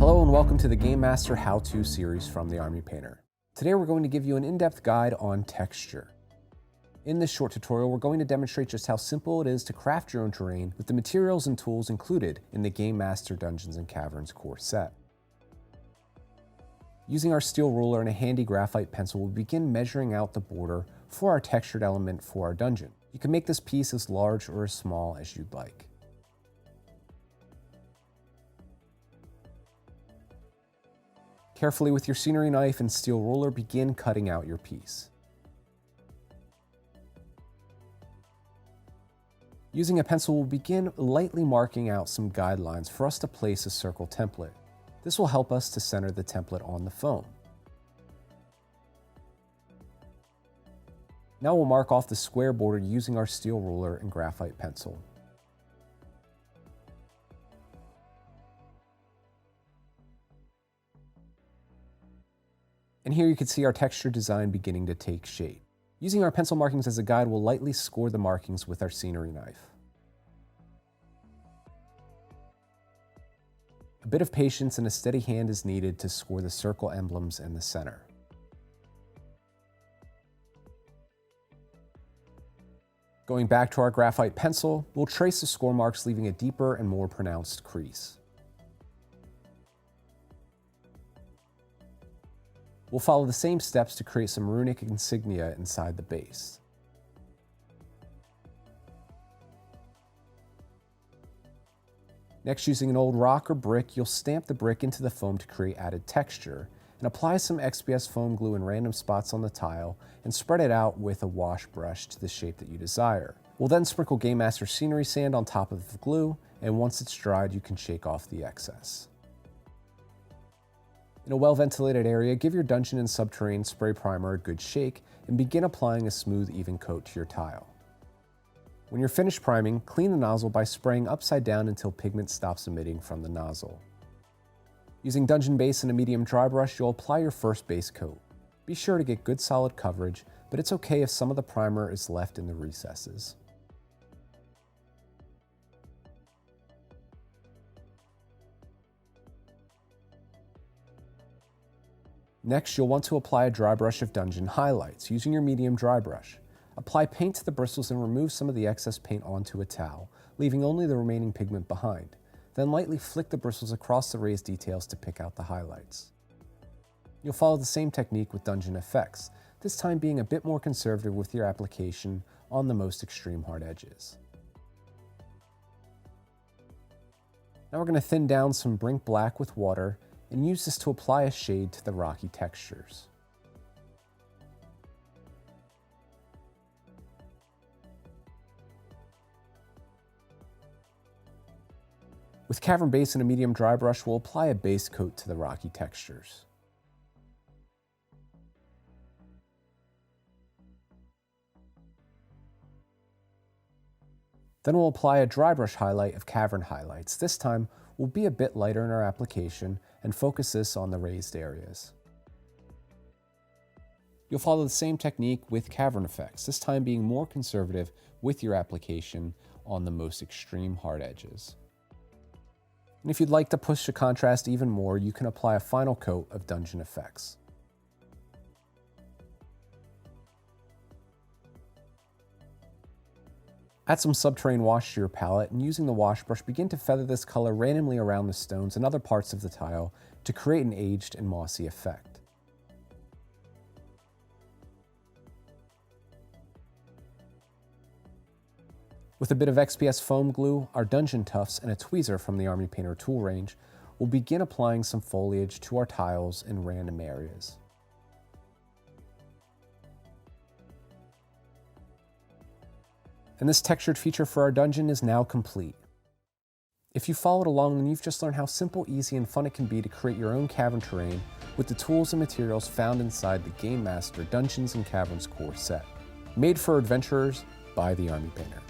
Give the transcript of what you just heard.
Hello and welcome to the Game Master How-To series from the Army Painter. Today we're going to give you an in-depth guide on texture. In this short tutorial, we're going to demonstrate just how simple it is to craft your own terrain with the materials and tools included in the Game Master Dungeons & Caverns core set. Using our steel ruler and a handy graphite pencil, we'll begin measuring out the border for our textured element for our dungeon. You can make this piece as large or as small as you'd like. Carefully with your scenery knife and steel ruler, begin cutting out your piece. Using a pencil, we'll begin lightly marking out some guidelines for us to place a circle template. This will help us to center the template on the foam. Now we'll mark off the square border using our steel ruler and graphite pencil. And here you can see our texture design beginning to take shape. Using our pencil markings as a guide, we'll lightly score the markings with our scenery knife. A bit of patience and a steady hand is needed to score the circle emblems in the center. Going back to our graphite pencil, we'll trace the score marks, leaving a deeper and more pronounced crease. We'll follow the same steps to create some runic insignia inside the base. Next, using an old rock or brick, you'll stamp the brick into the foam to create added texture, and apply some XPS foam glue in random spots on the tile, and spread it out with a wash brush to the shape that you desire. We'll then sprinkle Game Master scenery sand on top of the glue, and once it's dried, you can shake off the excess. In a well-ventilated area, give your dungeon and subterranean spray primer a good shake and begin applying a smooth, even coat to your tile. When you're finished priming, clean the nozzle by spraying upside down until pigment stops emitting from the nozzle. Using Dungeon Base and a medium dry brush, you'll apply your first base coat. Be sure to get good solid coverage, but it's okay if some of the primer is left in the recesses. Next, you'll want to apply a dry brush of dungeon highlights using your medium dry brush. Apply paint to the bristles and remove some of the excess paint onto a towel, leaving only the remaining pigment behind. Then lightly flick the bristles across the raised details to pick out the highlights. You'll follow the same technique with dungeon effects, this time being a bit more conservative with your application on the most extreme hard edges. Now we're going to thin down some Brink Black with water and use this to apply a shade to the rocky textures. With Cavern Base and a medium dry brush, we'll apply a base coat to the rocky textures. Then we'll apply a dry brush highlight of Cavern highlights. This time, we'll be a bit lighter in our application and focus this on the raised areas. You'll follow the same technique with Cavern effects, this time being more conservative with your application on the most extreme hard edges. And if you'd like to push the contrast even more, you can apply a final coat of dungeon effects. Add some subterranean wash to your palette, and using the wash brush, begin to feather this color randomly around the stones and other parts of the tile to create an aged and mossy effect. With a bit of XPS foam glue, our dungeon tufts, and a tweezer from the Army Painter tool range, we'll begin applying some foliage to our tiles in random areas. And this textured feature for our dungeon is now complete. If you followed along, then you've just learned how simple, easy, and fun it can be to create your own cavern terrain with the tools and materials found inside the Game Master Dungeons & Caverns core set. Made for adventurers by the Army Painter.